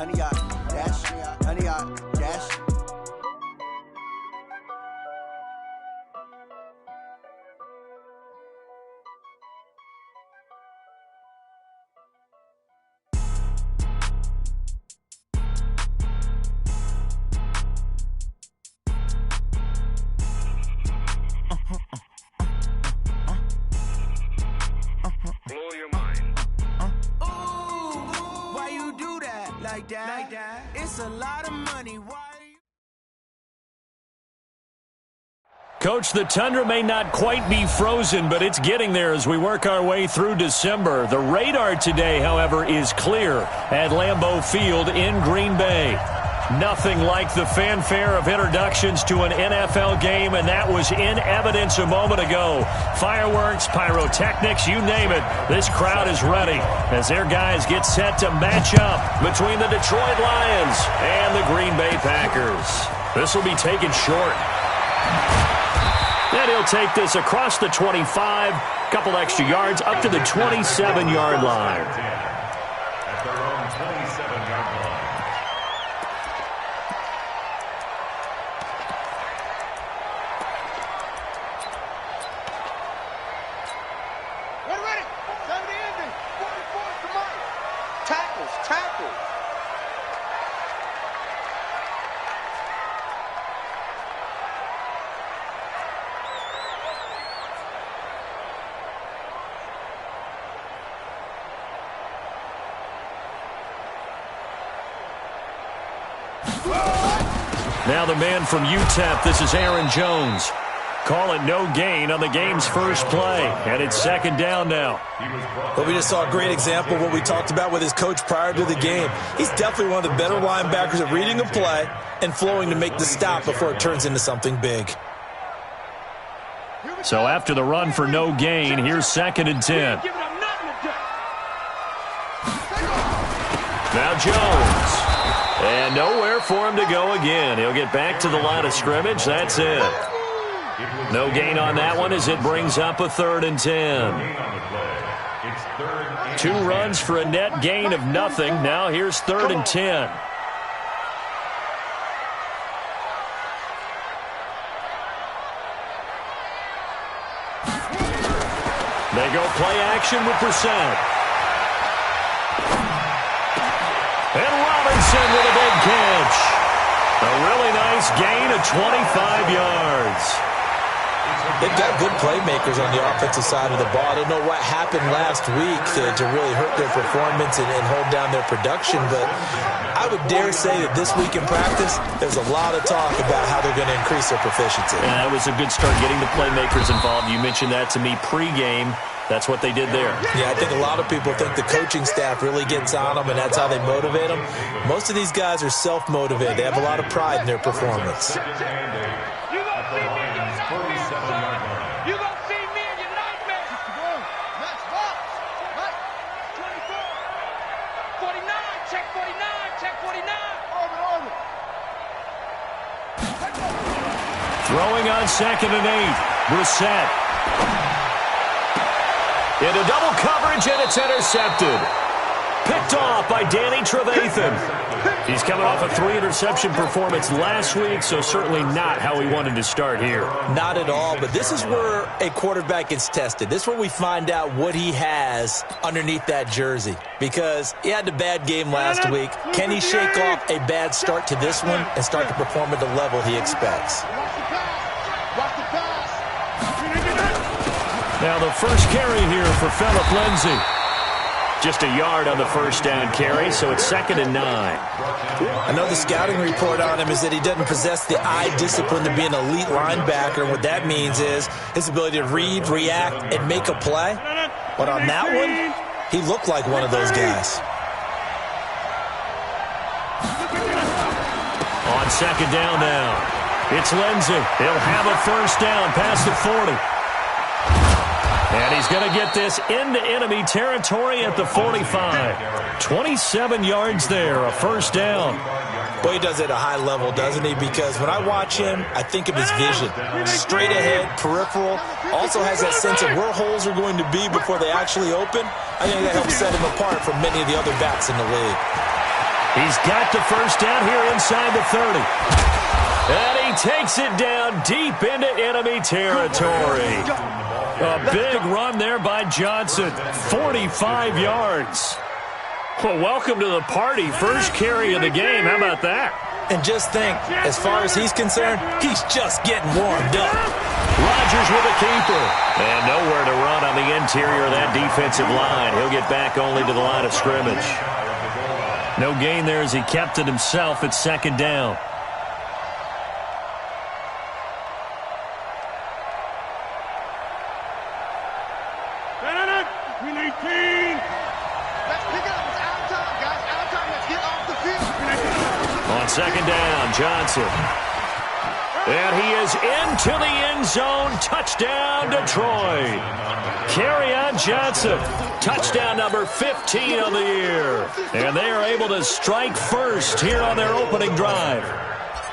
honey yard, dash, honey yard, dash. Like that. It's a lot of money. Why? Coach, the Tundra may not quite be frozen, but it's getting there as we work our way through December. The radar today, however, is clear at Lambeau Field in Green Bay. Nothing like the fanfare of introductions to an NFL game, and that was in evidence a moment ago. Fireworks, pyrotechnics, you name it. This crowd is ready as their guys get set to match up between the Detroit Lions and the Green Bay Packers. This will be taken short. And he'll take this across the 25, couple extra yards up to the 27-yard line. At their own 27-yard line. Tackles. Now the man from UTEP, this is Aaron Jones. Call it no gain on the game's first play, and it's second down now. Well, we just saw a great example of what we talked about with his coach prior to the game. He's definitely one of the better linebackers at reading a play and flowing to make the stop before it turns into something big. So after the run for no gain, here's 2nd and 10. Now Jones. And nowhere for him to go again. He'll get back to the line of scrimmage. That's it. No gain on that one as it brings up a 3rd and 10. 2 runs for a net gain of nothing. Now here's 3rd and 10. They go play action with Brissett. And Robinson with a big catch. A really nice gain of 25 yards. They've got good playmakers on the offensive side of the ball. I don't know what happened last week to really hurt their performance and hold down their production, but I would dare say that this week in practice, there's a lot of talk about how they're going to increase their proficiency. Yeah, that was a good start getting the playmakers involved. You mentioned that to me pregame. That's what they did there. Yeah, I think a lot of people think the coaching staff really gets on them, and that's how they motivate them. Most of these guys are self-motivated. They have a lot of pride in their performance. You gonna see me in your nightmares. That's box. 24. 49. Check 49. Check 49. Over. Throwing on 2nd and 8. Brissett. Into double coverage, and it's intercepted. Picked off by Danny Trevathan. He's coming off a 3-interception performance last week, so certainly not how he wanted to start here. Not at all, but this is where a quarterback gets tested. This is where we find out what he has underneath that jersey, because he had a bad game last week. Can he shake off a bad start to this one and start to perform at the level he expects? Now the first carry here for Phillip Lindsay. Just a yard on the first down carry, so it's 2nd and 9. I know the scouting report on him is that he doesn't possess the eye discipline to be an elite linebacker. What that means is his ability to read, react, and make a play. But on that one, he looked like one of those guys. On 2nd down now, it's Lindsay. He'll have a first down past the 40. And he's going to get this into enemy territory at the 45. 27 yards there, a first down. Boy, he does it at a high level, doesn't he? Because when I watch him, I think of his vision. Straight ahead, peripheral. Also has that sense of where holes are going to be before they actually open. I think that helps set him apart from many of the other backs in the league. He's got the first down here inside the 30. And he takes it down deep into enemy territory. A big run there by Johnson. 45 yards. Well, welcome to the party. First carry of the game. How about that? And just think, as far as he's concerned, he's just getting warmed up. Rodgers with a keeper. And nowhere to run on the interior of that defensive line. He'll get back only to the line of scrimmage. No gain there as he kept it himself at second down. On second down, Johnson. And he is into the end zone. Touchdown, Detroit. Kerryon Johnson. Touchdown number 15 on the year. And they are able to strike first here on their opening drive.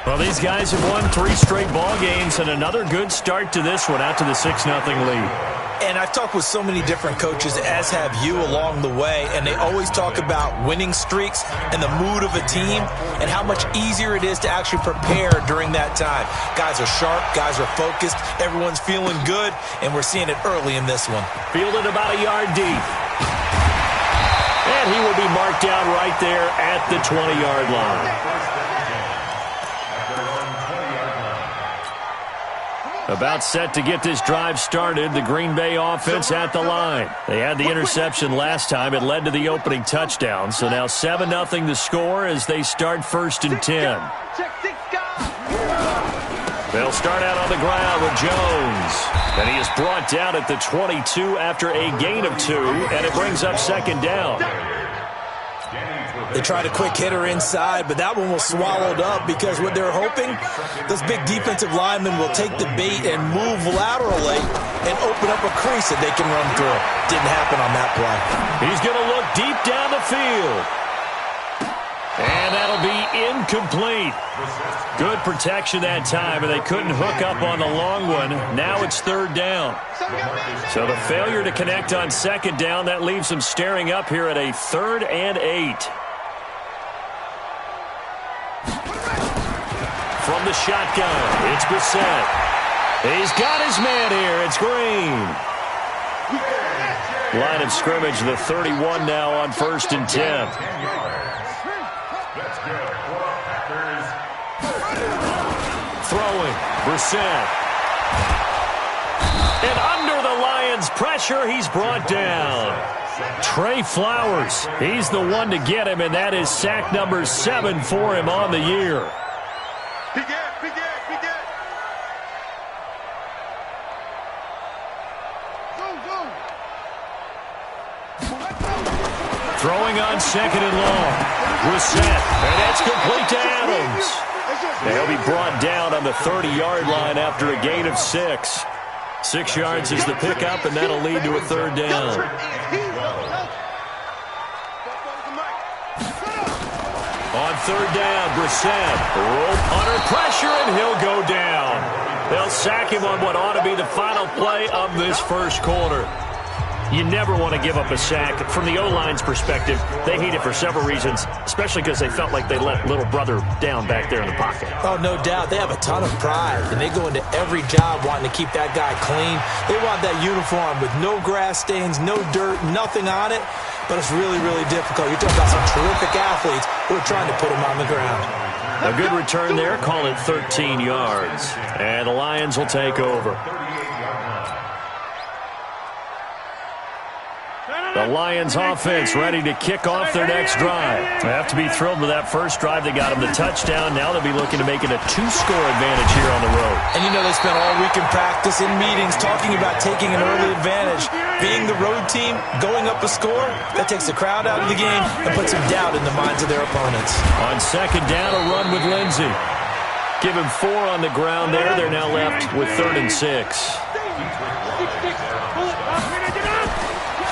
Well, these guys have won 3 straight ball games and another good start to this one out to the 6-0 lead. And I've talked with so many different coaches, as have you along the way, and they always talk about winning streaks and the mood of a team and how much easier it is to actually prepare during that time. Guys are sharp, guys are focused, everyone's feeling good, and we're seeing it early in this one. Fielded about a yard deep. And he will be marked down right there at the 20-yard line. About set to get this drive started, the Green Bay offense at the line. They had the interception last time. It led to the opening touchdown. So now 7-0 the score as they start 1st and 10. They'll start out on the ground with Jones. And he is brought down at the 22 after a gain of 2, and it brings up second down. They tried a quick hitter inside, but that one was swallowed up because what they're hoping, those big defensive linemen will take the bait and move laterally and open up a crease that they can run through. Didn't happen on that play. He's going to look deep down the field. And that'll be incomplete. Good protection that time, and they couldn't hook up on the long one. Now it's 3rd down. So the failure to connect on 2nd down, that leaves them staring up here at a 3rd and 8. From the shotgun, it's Brissett. He's got his man here. It's Green. Line of scrimmage, the 31 now on 1st and 10. Throwing, Brissett. And under the Lions' pressure, he's brought down. Trey Flowers, he's the one to get him, and that is sack number 7 for him on the year. Throwing on 2nd and long. Brissett, and that's complete to Adams. They'll be brought down on the 30-yard line after a gain of 6. 6 yards is the pickup, and that'll lead to a 3rd down. On 3rd down, Brissett. Roll punter pressure, and he'll go down. They'll sack him on what ought to be the final play of this first quarter. You never want to give up a sack. From the O-line's perspective, they hate it for several reasons, especially because they felt like they let little brother down back there in the pocket. Oh, no doubt. They have a ton of pride, and they go into every job wanting to keep that guy clean. They want that uniform with no grass stains, no dirt, nothing on it, but it's really, really difficult. You're talking about some terrific athletes who are trying to put him on the ground. A good return there, call it 13 yards, and the Lions will take over. The Lions offense ready to kick off their next drive. They have to be thrilled with that first drive. They got them the touchdown. Now they'll be looking to make it a 2-score advantage here on the road. And you know they spent all week in practice, in meetings, talking about taking an early advantage. Being the road team, going up a score, that takes the crowd out of the game and puts some doubt in the minds of their opponents. On 2nd down, a run with Lindsey. Give him 4 on the ground there. They're now left with 3rd and 6.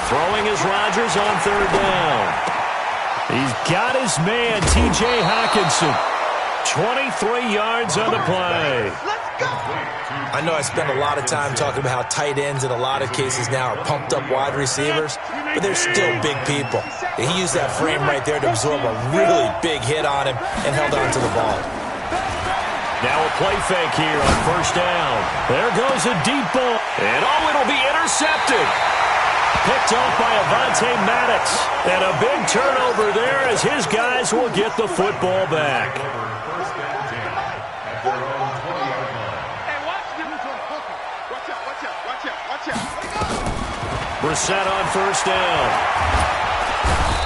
Throwing is Rodgers on 3rd down. He's got his man, T.J. Hockenson. 23 yards on the play. I know I spend a lot of time talking about how tight ends in a lot of cases now are pumped up wide receivers, but they're still big people. He used that frame right there to absorb a really big hit on him and held on to the ball. Now a play fake here on first down. There goes a deep ball. And it'll be intercepted. Picked off by Avonte Maddox. And a big turnover there as his guys will get the football back. Brissett on first down.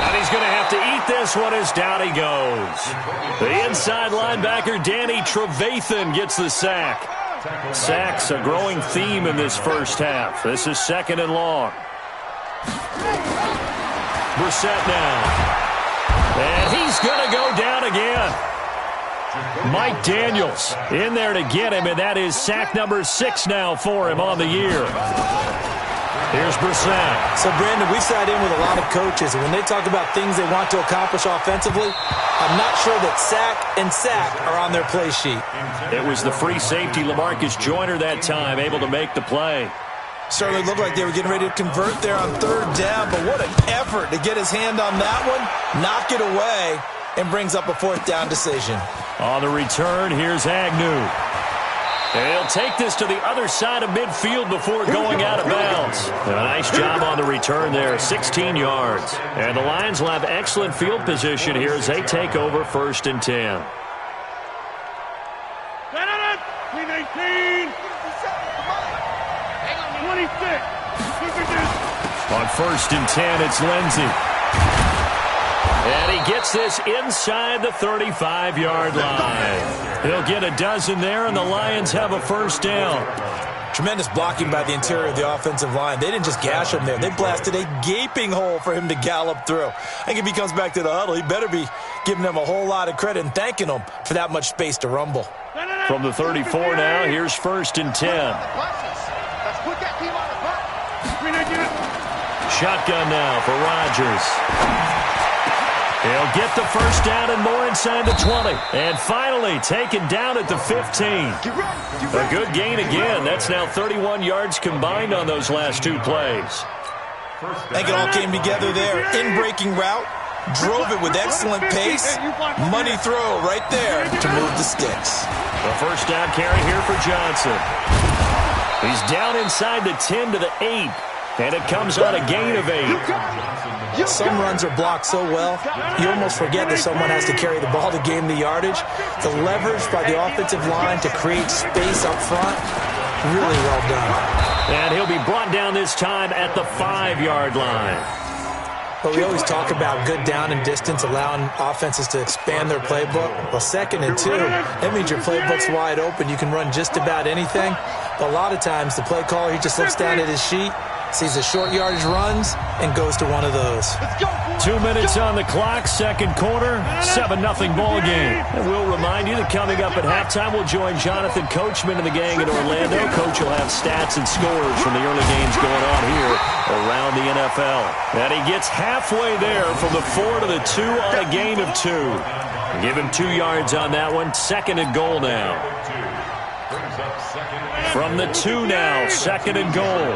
And he's going to have to eat this one as down he goes. The inside linebacker, Danny Trevathan, gets the sack. Sacks a growing theme in this first half. This is 2nd and long. Brissett now. And he's going to go down again. Mike Daniels in there to get him, and that is sack number 6 now for him on the year. Here's Brissett. So, Brandon, we sat in with a lot of coaches, and when they talk about things they want to accomplish offensively, I'm not sure that sack and sack are on their play sheet. It was the free safety, LaMarcus Joyner, that time, able to make the play. Certainly looked like they were getting ready to convert there on 3rd down, but what an effort to get his hand on that one, knock it away, and brings up a 4th down decision. On the return, here's Agnew. And he'll take this to the other side of midfield before going out of bounds. A nice job on the return there, 16 yards. And the Lions will have excellent field position here as they take over 1st and 10. 319. 26. On 1st and 10, it's Lindsey. And he gets this inside the 35-yard line. He'll get a dozen there, and the Lions have a 1st down. Tremendous blocking by the interior of the offensive line. They didn't just gash him there. They blasted a gaping hole for him to gallop through. I think if he comes back to the huddle, he better be giving them a whole lot of credit and thanking them for that much space to rumble. From the 34 now, here's 1st and 10. Let's put that team on the bus. Shotgun now for Rodgers. He'll get the 1st down and more inside the 20. And finally taken down at the 15. A good gain again. That's now 31 yards combined on those last 2 plays. I think it all came together there. In-breaking route. Drove it with excellent pace. Money throw right there to move the sticks. The 1st down carry here for Johnson. He's down inside the 10 to the 8. And it comes on a gain of 8. Some runs are blocked so well, you almost forget that someone has to carry the ball to gain the yardage. The leverage by the offensive line to create space up front, really well done. And he'll be brought down this time at the 5-yard line. But we always talk about good down and distance, allowing offenses to expand their playbook. Well, 2nd and 2, that means your playbook's wide open. You can run just about anything. But a lot of times, the play caller, he just looks down at his sheet, sees the short yardage runs, and goes to one of those. 2 minutes on the clock, 2nd quarter, 7-0 ball game. And we'll remind you that coming up at halftime, we'll join Jonathan Coachman and the gang in Orlando. Coach will have stats and scores from the early games going on here around the NFL. And he gets halfway there from the 4 to the 2 on a gain of 2. Give him 2 yards on that one. 2nd and goal now. From the 2 now, 2nd and goal.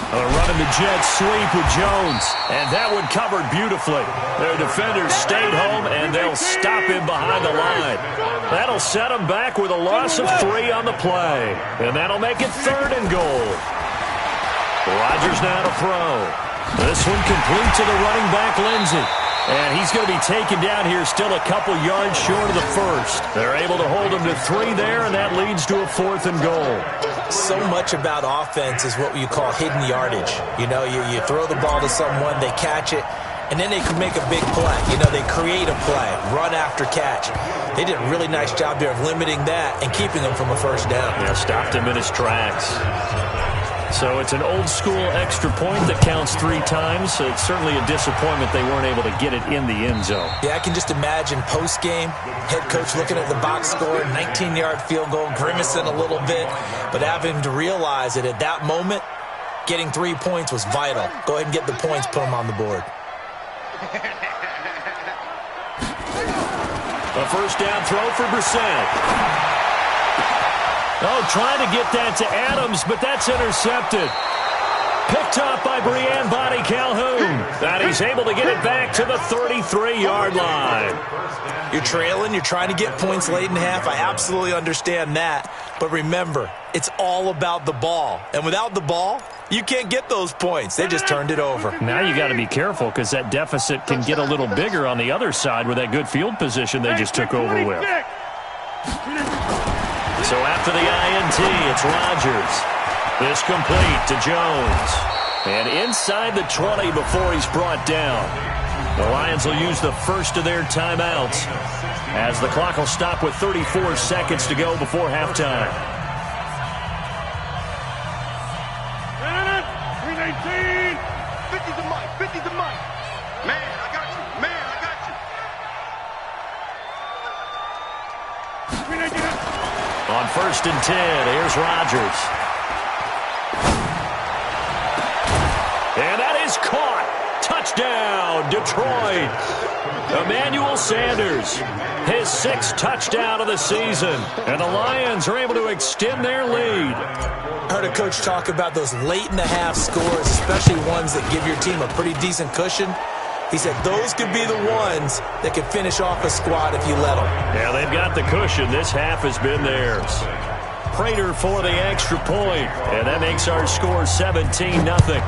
Running the jet sweep with Jones. And that one covered beautifully. Their defenders stayed home, and they'll stop him behind the line. That'll set him back with a loss of 3 on the play. And that'll make it 3rd and goal. Rodgers now to throw. This one complete to the running back, Lindsey. And he's going to be taken down here still a couple yards short of the 1st. They're able to hold him to 3 there, and that leads to a 4th and goal. So much about offense is what you call hidden yardage. You know, you throw the ball to someone, they catch it, and then they can make a big play. You know, they create a play, run after catch. They did a really nice job there of limiting that and keeping him from a 1st down. Yeah, stopped him in his tracks. So it's an old-school extra point that counts 3 times. So it's certainly a disappointment they weren't able to get it in the end zone. Yeah, I can just imagine post-game, head coach looking at the box score, 19-yard field goal, grimacing a little bit, but having to realize that at that moment, getting 3 points was vital. Go ahead and get the points, put them on the board. A first down throw for Brissett. Oh, trying to get that to Adams, but that's intercepted. Picked off by Breanne Bonnie Calhoun. And he's able to get it back to the 33-yard line. You're trailing. You're trying to get points late in half. I absolutely understand that. But remember, it's all about the ball. And without the ball, you can't get those points. They just turned it over. Now you got to be careful because that deficit can get a little bigger on the other side with that good field position they just took over with. So after the INT, it's Rodgers. This complete to Jones. And inside the 20 before he's brought down. The Lions will use the first of their timeouts as the clock will stop with 34 seconds to go before halftime. 319. 50 to Mike. 50 to Mike. Man, I got you. Man, I got you. 319. On 1st and 10, here's Rodgers. And that is caught. Touchdown, Detroit. Emmanuel Sanders, his 6th touchdown of the season. And the Lions are able to extend their lead. I heard a coach talk about those late-in-the-half scores, especially ones that give your team a pretty decent cushion. He said those could be the ones that could finish off a squad if you let them. Yeah, they've got the cushion. This half has been theirs. Prater for the extra point, and that makes our score 17-0.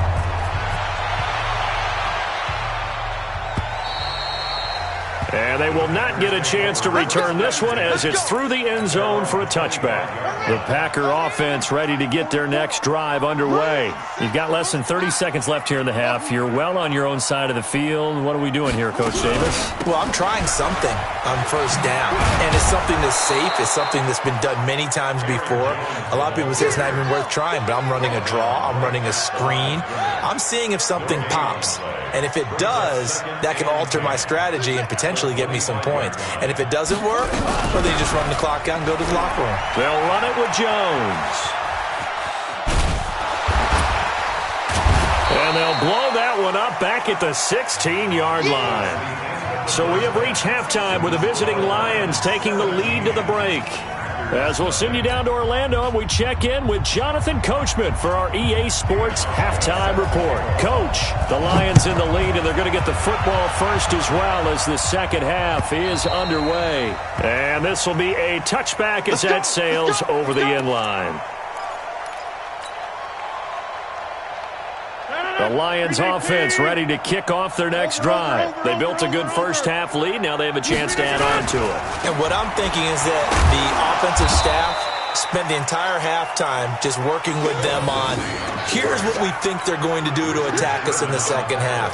And they will not get a chance to return this one as it's through the end zone for a touchback. The Packer offense ready to get their next drive underway. You've got less than 30 seconds left here in the half. You're well on your own side of the field. What are we doing here, Coach Davis? Well, I'm trying something on first down. And it's something that's safe. It's something that's been done many times before. A lot of people say it's not even worth trying, but I'm running a draw. I'm running a screen. I'm seeing if something pops. And if it does, that can alter my strategy and potentially get me some points. And if it doesn't work, well, then you just run the clock out and go to the locker room. They'll run it with Jones. And they'll blow that one up back at the 16-yard line. So we have reached halftime with the visiting Lions taking the lead to the break. As we'll send you down to Orlando, and we check in with Jonathan Coachman for our EA Sports Halftime Report. Coach, the Lions in the lead, and they're going to get the football first as well as the second half is underway. And this will be a touchback as that sails over the end line. The Lions offense ready to kick off their next drive. They built a good first half lead. Now they have a chance to add on to it. And what I'm thinking is that the offensive staff spent the entire halftime just working with them on, here's what we think they're going to do to attack us in the second half.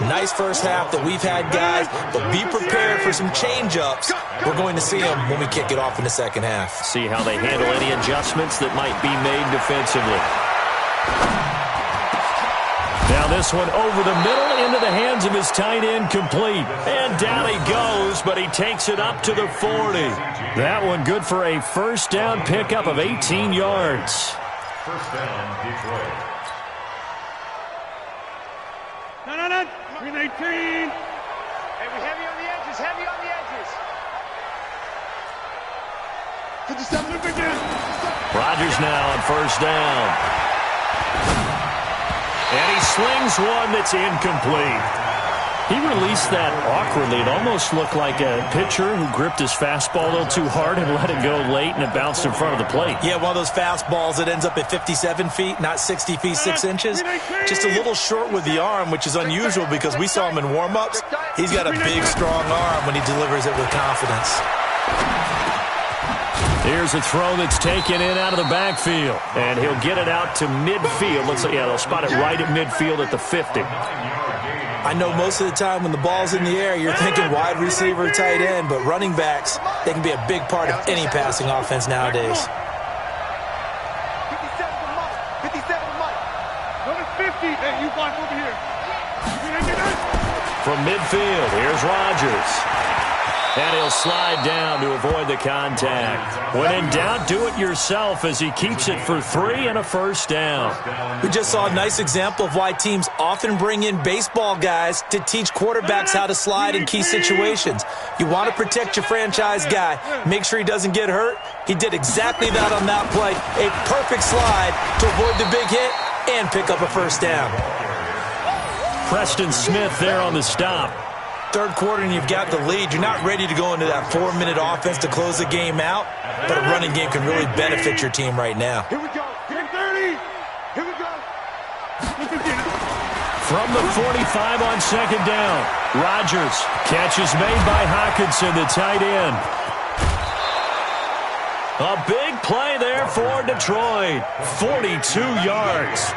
Nice first half that we've had, guys, but be prepared for some change-ups. We're going to see them when we kick it off in the second half. See how they handle any adjustments that might be made defensively. Now this one over the middle into the hands of his tight end, complete. And down he goes, but he takes it up to the 40. That one good for a first down pickup of 18 yards. First down, Detroit. No. 318. Hey, we heavy on the edges, heavy on the edges. 57 again. Rodgers now on first down. And he slings one that's incomplete. He released that awkwardly. It almost looked like a pitcher who gripped his fastball a little too hard and let it go late, and it bounced in front of the plate. Yeah, one of those fastballs that ends up at 57 feet, not 60 feet, 6 inches. Just a little short with the arm, which is unusual because we saw him in warm-ups. He's got a big, strong arm when he delivers it with confidence. Here's a throw that's taken in out of the backfield. And he'll get it out to midfield. Looks like, yeah, they'll spot it right at midfield at the 50. I know most of the time when the ball's in the air, you're thinking wide receiver, tight end, but running backs, they can be a big part of any passing offense nowadays. 57 to Mike. 57 to Mike. Go to 50. Hey, you block over here. From midfield, here's Rodgers. And he'll slide down to avoid the contact. When in doubt, do it yourself as he keeps it for 3 and a first down. We just saw a nice example of why teams often bring in baseball guys to teach quarterbacks how to slide in key situations. You want to protect your franchise guy. Make sure he doesn't get hurt. He did exactly that on that play. A perfect slide to avoid the big hit and pick up a first down. Preston Smith there on the stop. Third quarter and you've got the lead. You're not ready to go into that 4-minute offense to close the game out, but a running game can really benefit your team right now. Here we go. Get 30. Here we go. From the 45 on second down, Rodgers. Catch is made by Hockenson, the tight end. A big play there for Detroit. 42 yards.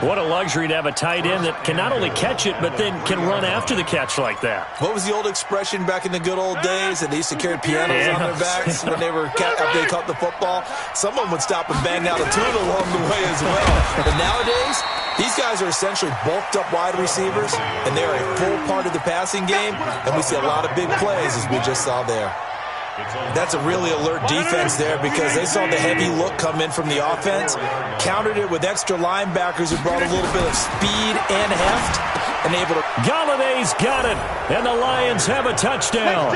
What a luxury to have a tight end that can not only catch it, but then can run after the catch like that. What was the old expression back in the good old days that they used to carry pianos on their backs when they were after they caught the football? Someone would stop and bang out a tune along the way as well. But nowadays, these guys are essentially bulked up wide receivers, and they're a full part of the passing game, and we see a lot of big plays as we just saw there. That's a really alert defense there because they saw the heavy look come in from the offense, countered it with extra linebackers who brought a little bit of speed and heft, and able to... Galladay's got it, and the Lions have a touchdown.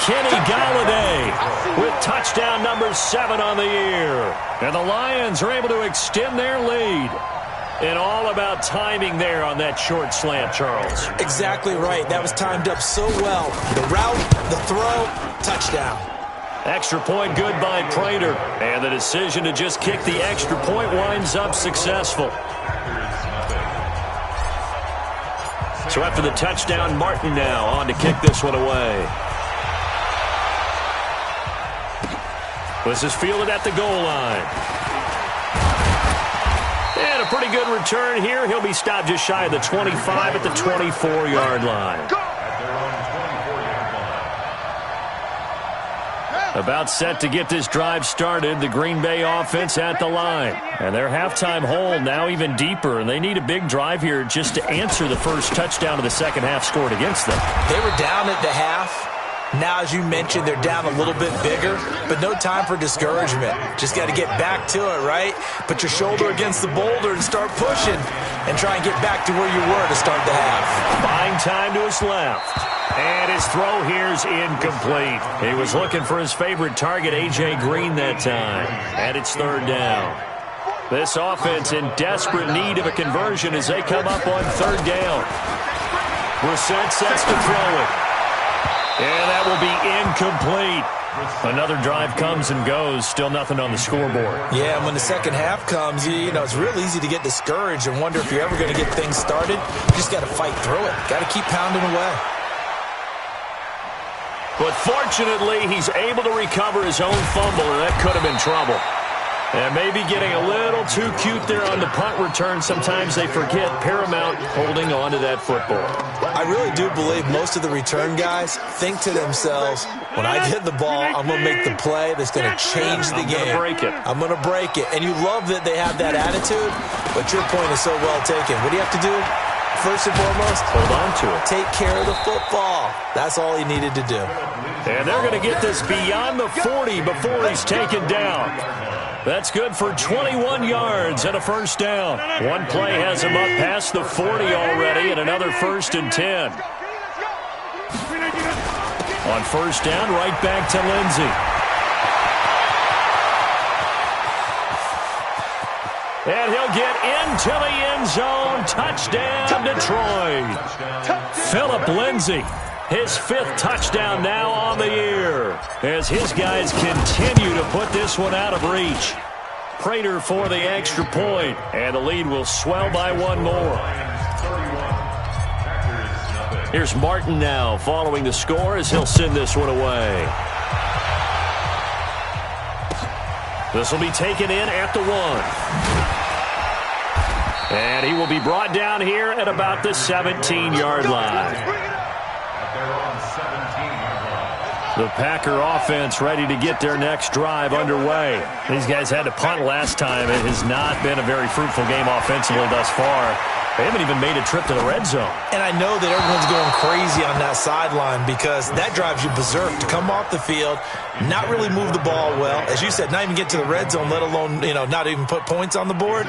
Kenny Galladay with touchdown number 7 on the year. And the Lions are able to extend their lead. And all about timing there on that short slant, Charles. Exactly right. That was timed up so well. The route, the throw, touchdown. Extra point good by Prater. And the decision to just kick the extra point winds up successful. So after the touchdown, Martin now on to kick this one away. This is fielded at the goal line. And a pretty good return here. He'll be stopped just shy of the 25 at the 24-yard line. About set to get this drive started, the Green Bay offense at the line. And their halftime hole now even deeper, and they need a big drive here just to answer the first touchdown of the second half scored against them. They were down at the half. Now, as you mentioned, they're down a little bit bigger, but no time for discouragement. Just got to get back to it, right? Put your shoulder against the boulder and start pushing and try and get back to where you were to start the half. Buying time to his left. And his throw here's incomplete. He was looking for his favorite target, A.J. Green, that time. And it's third down. This offense in desperate need of a conversion as they come up on third down. Brissett sets to throw it. And that will be incomplete. Another drive comes and goes. Still nothing on the scoreboard. Yeah, and when the second half comes, you know, it's real easy to get discouraged and wonder if you're ever going to get things started. You just got to fight through it. Got to keep pounding away. But fortunately, he's able to recover his own fumble, and that could have been trouble. And maybe getting a little too cute there on the punt return. Sometimes they forget paramount holding on to that football. I really do believe most of the return guys think to themselves, when I get the ball, I'm going to make the play that's going to change the game. I'm going to break it. And you love that they have that attitude, but your point is so well taken. What do you have to do? First and foremost, hold on to it. Take care of the football. That's all he needed to do. And they're going to get this beyond the 40 before he's taken down. That's good for 21 yards and a first down. One play has him up past the 40 already, and another first and 10. On first down, right back to Lindsey. And he'll get into the end zone. Touchdown, Detroit. Philip Lindsey. His 5th touchdown now on the year as his guys continue to put this one out of reach. Prater for the extra point, and the lead will swell by one more. Here's Martin now following the score as he'll send this one away. This will be taken in at the 1. And he will be brought down here at about the 17-yard line. The Packer offense ready to get their next drive underway. These guys had to punt last time. It has not been a very fruitful game offensively thus far. They haven't even made a trip to the red zone. And I know that everyone's going crazy on that sideline because that drives you berserk to come off the field, not really move the ball well. As you said, not even get to the red zone, let alone, not even put points on the board.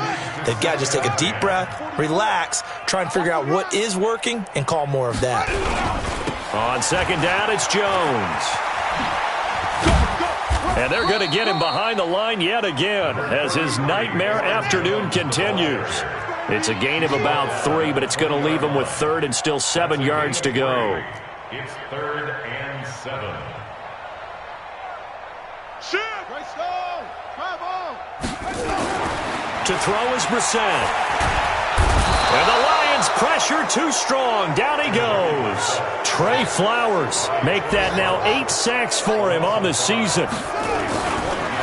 They've got to just take a deep breath, relax, try and figure out what is working, and call more of that. On second down, it's Jones. And they're going to get him behind the line yet again as his nightmare afternoon continues. It's a gain of about 3, but it's going to leave him with 3rd and still 7 yards to go. It's 3rd and 7. To throw is Brissett. And the Lions pressure too strong. Down he goes. Trey Flowers make that now 8 sacks for him on the season.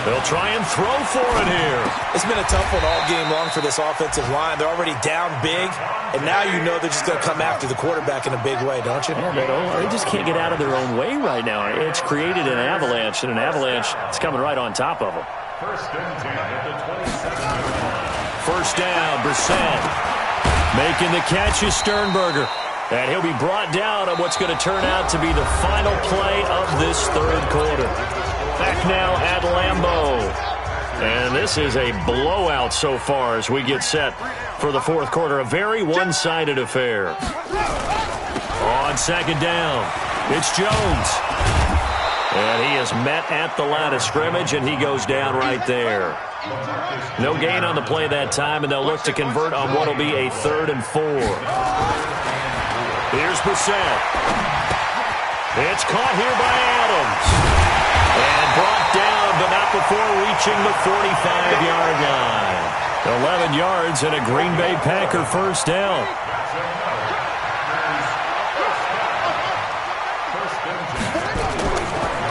They'll try and throw for it here. It's been a tough one all game long for this offensive line. They're already down big, and now you know they're just going to come after the quarterback in a big way, don't you? Yeah, they just can't get out of their own way right now. It's created an avalanche, and an avalanche is coming right on top of them. 1st and 10 at the 27-yard line. First down, Brissett. Making the catch is Sternberger. And he'll be brought down on what's going to turn out to be the final play of this 3rd quarter. Back now at Lambeau. And this is a blowout so far as we get set for the 4th quarter. A very one-sided affair. On second down, it's Jones. And he is met at the line of scrimmage, and he goes down right there. No gain on the play that time, and they'll look to convert on what will be a 3rd and 4. Here's Brissett. It's caught here by Adams. And brought down, but not before reaching the 45-yard line. 11 yards and a Green Bay Packer first down.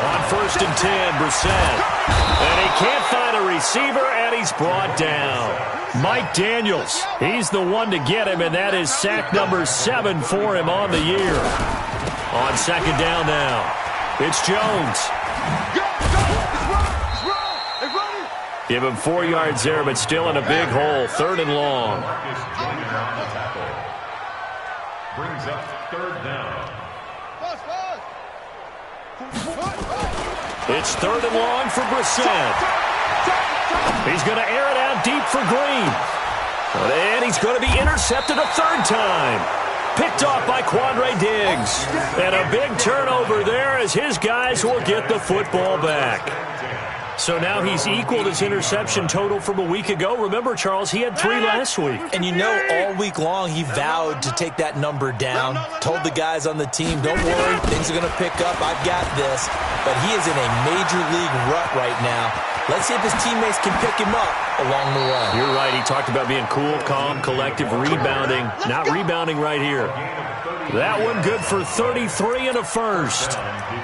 On 1st and 10, Brissett. And he can't find a receiver, and he's brought down. Mike Daniels, he's the one to get him, and that is sack number 7 for him on the year. On second down now, it's Jones. Give him 4 yards there, but still in a big hole. 3rd and long. Brings up 3rd down. It's 3rd and long for Brissett. He's going to air it out deep for Green. And he's going to be intercepted a 3rd time. Picked off by Quandre Diggs. And a big turnover there as his guys will get the football back. So now he's equaled his interception total from a week ago. Remember, Charles, he had 3 last week. And all week long he vowed to take that number down. Told the guys on the team, don't worry, things are going to pick up. I've got this. But he is in a major league rut right now. Let's see if his teammates can pick him up along the way. You're right. He talked about being cool, calm, collective, rebounding. Not rebounding right here. That one good for 33 and a first.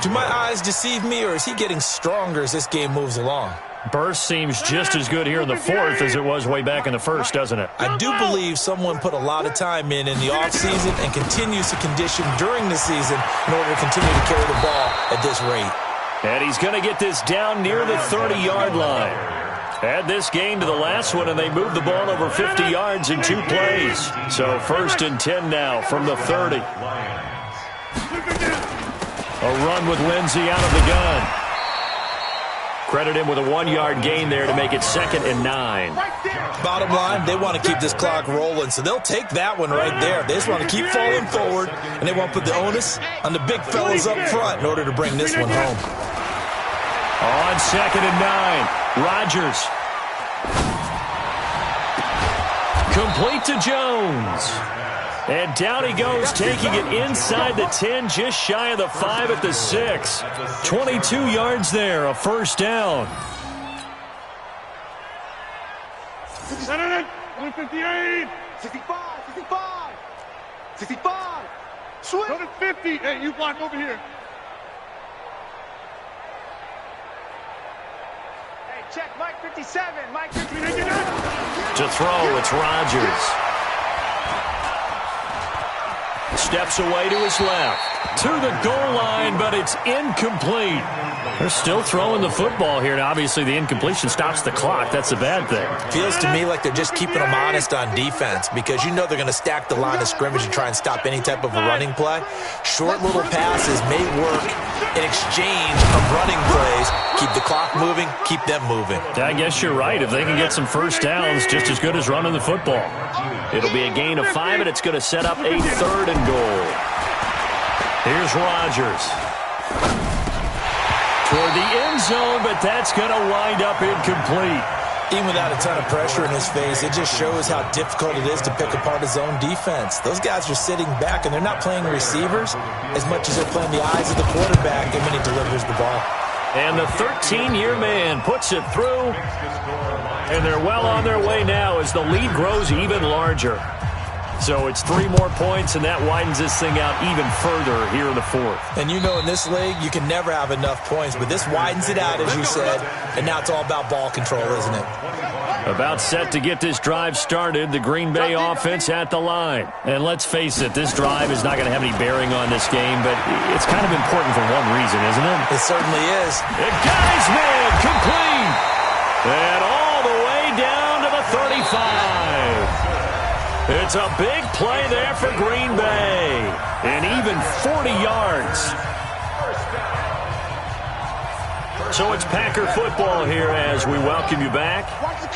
Do my eyes deceive me, or is he getting stronger as this game moves along? Burst seems just as good here in the 4th as it was way back in the 1st, doesn't it? I do believe someone put a lot of time in the offseason and continues to condition during the season in order to continue to carry the ball at this rate. And he's going to get this down near the 30-yard line. Add this game to the last one, and they moved the ball over 50 yards in 2 plays. So 1st and 10 now from the 30. A run with Lindsey out of the gun. Credit him with a 1-yard gain there to make it 2nd and 9. Bottom line, they want to keep this clock rolling, so they'll take that one right there. They just want to keep falling forward, and they want to put the onus on the big fellas up front in order to bring this one home. On 2nd and 9, Rodgers. Complete to Jones. And down he goes, taking it inside the 10, just shy of the 5 at the 6. 22 yards there, a first down. 158. 65. 65. 65. Switch. Go to 50. Hey, you block over here. Hey, check Mike 57. Mike 57. To throw, it's Rodgers. Steps away to his left. to the goal line, but it's incomplete. They're still throwing the football here, and obviously the incompletion stops the clock. That's a bad thing. Feels to me like they're just keeping them honest on defense because you know they're going to stack the line of scrimmage and try and stop any type of a running play. Short little passes may work in exchange of running plays. Keep the clock moving, keep them moving. I guess you're right. If they can get some first downs, just as good as running the football. It'll be a gain of 5, and it's going to set up a 3rd and goal. Here's Rodgers. Toward the end zone, but that's going to wind up incomplete. Even without a ton of pressure in his face, it just shows how difficult it is to pick apart his own defense. Those guys are sitting back, and they're not playing receivers as much as they're playing the eyes of the quarterback and when he delivers the ball. And the 13-year man puts it through, and they're well on their way now as the lead grows even larger. So it's 3 more points, and that widens this thing out even further here in the 4th. And you know in this league, you can never have enough points, but this widens it out, as you said, and now it's all about ball control, isn't it? About set to get this drive started, the Green Bay offense at the line. And let's face it, this drive is not going to have any bearing on this game, but it's kind of important for one reason, isn't it? It certainly is. It got his man complete, and all the way down to the 35. It's a big play there for Green Bay, and even 40 yards. So it's Packer football here as we welcome you back.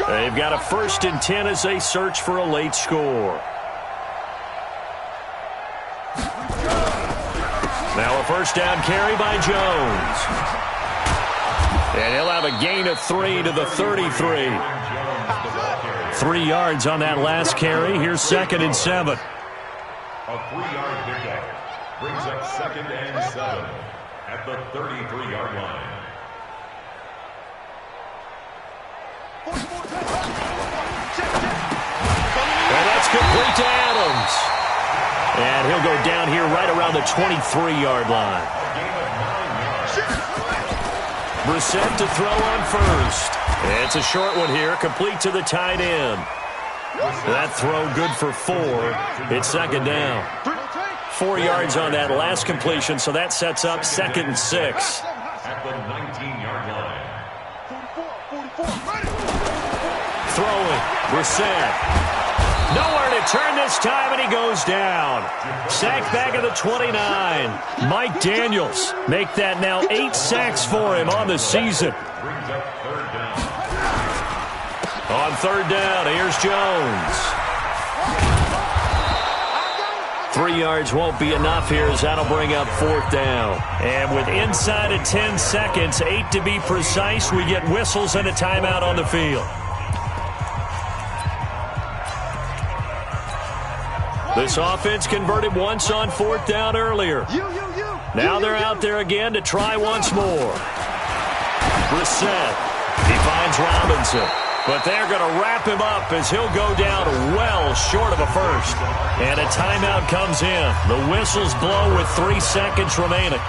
They've got a 1st and 10 as they search for a late score. Now a 1st down carry by Jones. And he'll have a gain of 3 to the 33. 3 yards on that last carry. Here's 2nd and 7. A 3-yard pickup brings up 2nd and 7 at the 33-yard line. And that's complete to Adams. And he'll go down here right around the 23-yard line. Brissett to throw on first. It's a short one here, complete to the tight end. That throw good for 4. It's 2nd down. 4 yards on that last completion, so that sets up 2nd and 6. At the 19-yard line. Throwing, Brissett. Nowhere to turn this time, and he goes down. Sacked back at the 29. Mike Daniels make that now 8 sacks for him on the season. Brings up 3rd down. On 3rd down, here's Jones. 3 yards won't be enough here as that'll bring up 4th down. And with inside of 10 seconds, 8 to be precise, we get whistles and a timeout on the field. This offense converted once on 4th down earlier. Now they're out there again to try once more. Brissett. He finds Robinson. But they're going to wrap him up as he'll go down well short of a first. And a timeout comes in. The whistles blow with 3 seconds remaining.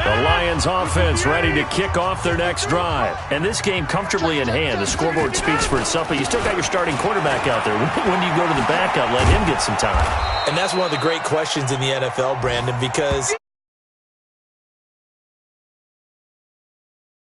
The Lions offense ready to kick off their next drive. And this game comfortably in hand. The scoreboard speaks for itself, but you still got your starting quarterback out there. When do you go to the backup, let him get some time? And that's one of the great questions in the NFL, Brandon, because